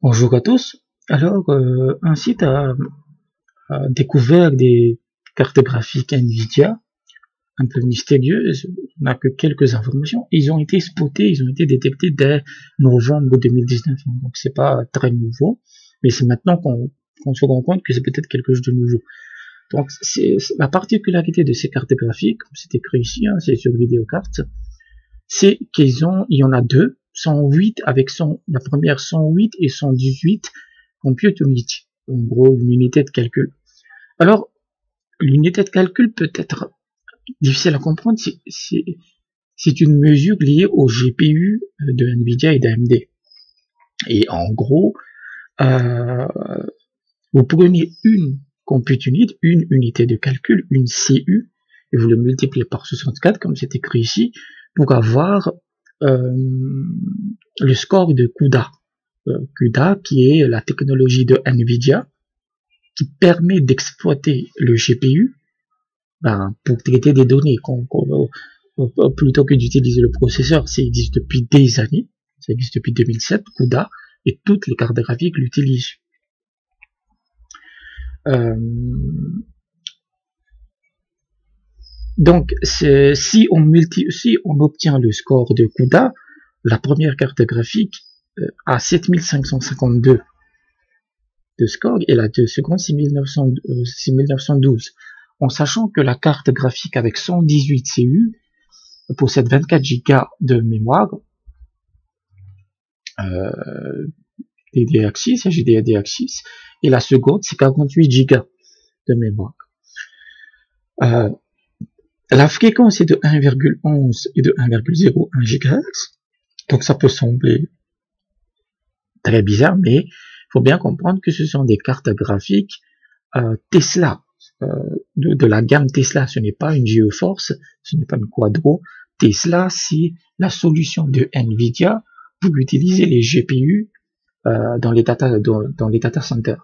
Bonjour à tous. Alors, un site a découvert des cartes graphiques Nvidia un peu mystérieuses. On n'a que quelques informations. Ils ont été spotés, ils ont été détectés dès novembre 2019. Donc, c'est pas très nouveau, mais c'est maintenant qu'on se rend compte que c'est peut-être quelque chose de nouveau. Donc, c'est la particularité de ces cartes graphiques, comme c'est écrit ici, hein, c'est sur Videocarte, c'est il y en a deux, 108 avec la première 108 et 118 compute unit, en gros une unité de calcul. Alors, l'unité de calcul peut être difficile à comprendre, c'est une mesure liée au GPU de Nvidia et d'AMD. Et en gros, euh, vous prenez une compute unit, une unité de calcul, une CU, et vous le multipliez par 64, comme c'est écrit ici, pour avoir le score de CUDA. CUDA, qui est la technologie de Nvidia, qui permet d'exploiter le GPU pour traiter des données, plutôt que d'utiliser le processeur. Ça existe depuis des années, ça existe depuis 2007, CUDA, et toutes les cartes graphiques l'utilisent. Donc, si on obtient le score de CUDA, la première carte graphique a 7552 de score et la seconde 6912. En sachant que la carte graphique avec 118 CU possède 24 Go de mémoire, DDR6, GDDR6, et la seconde c'est 48 Go de mémoire. La fréquence est de 1,11 et de 1,01 GHz, donc ça peut sembler très bizarre, mais il faut bien comprendre que ce sont des cartes graphiques Tesla, de la gamme Tesla. Ce n'est pas une GeForce, ce n'est pas une Quadro. Tesla, c'est la solution de Nvidia pour utiliser les GPU dans les data centers.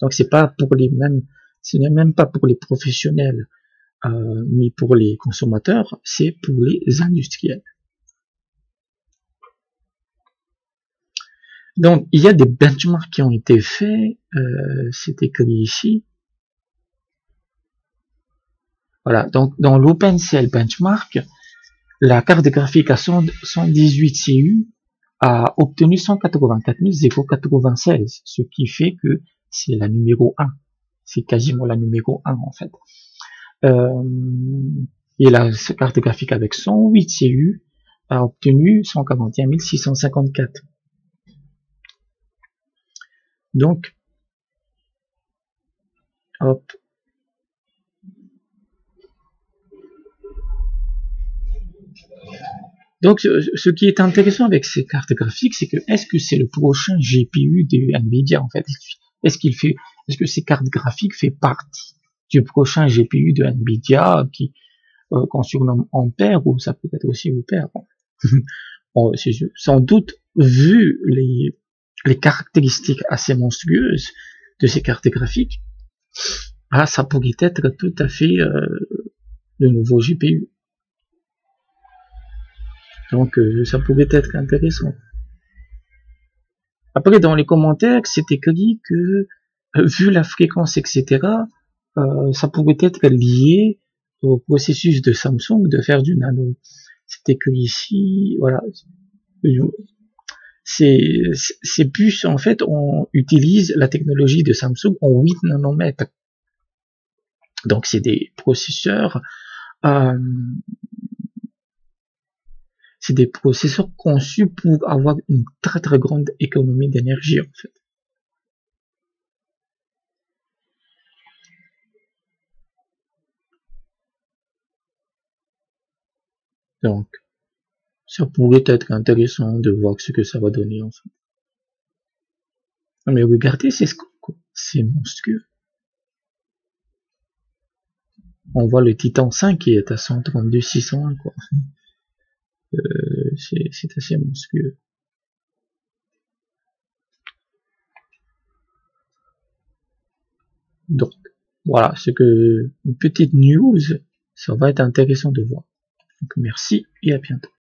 Donc c'est pas pour les mêmes, ce n'est même pas pour les professionnels ni pour les consommateurs, c'est pour les industriels. Donc il y a des benchmarks qui ont été faits, c'est écrit ici. Voilà, donc dans l'OpenCL benchmark, la carte graphique à 118 CU a obtenu 184 096, ce qui fait que c'est la numéro 1. C'est quasiment la numéro 1 en fait. Et la carte graphique avec 108 CU a obtenu 141 654. Donc, hop. Donc, ce qui est intéressant avec ces cartes graphiques, c'est que est-ce que c'est le prochain GPU de Nvidia en fait? Est-ce que ces cartes graphiques fait partie du prochain GPU de Nvidia qu'on surnomme Ampère, ou ça peut être aussi Ampère. Bon, sans doute, vu les caractéristiques assez monstrueuses de ces cartes graphiques, ça pourrait être tout à fait le nouveau GPU. Donc ça pourrait être intéressant. Après, dans les commentaires, c'est écrit que vu la fréquence, etc., ça pourrait être lié au processus de Samsung de faire du nano. C'est écrit ici, voilà. Ces puces, en fait, on utilise la technologie de Samsung en 8 nanomètres. Donc, c'est des processeurs conçus pour avoir une très très grande économie d'énergie, en fait. Donc, ça pourrait être intéressant de voir ce que ça va donner, en fait. Mais regardez, c'est monstrueux. On voit le Titan 5 qui est à 132 601, quoi. C'est assez monstrueux. Donc, voilà, c'est que une petite news, ça va être intéressant de voir. Donc, merci et à bientôt.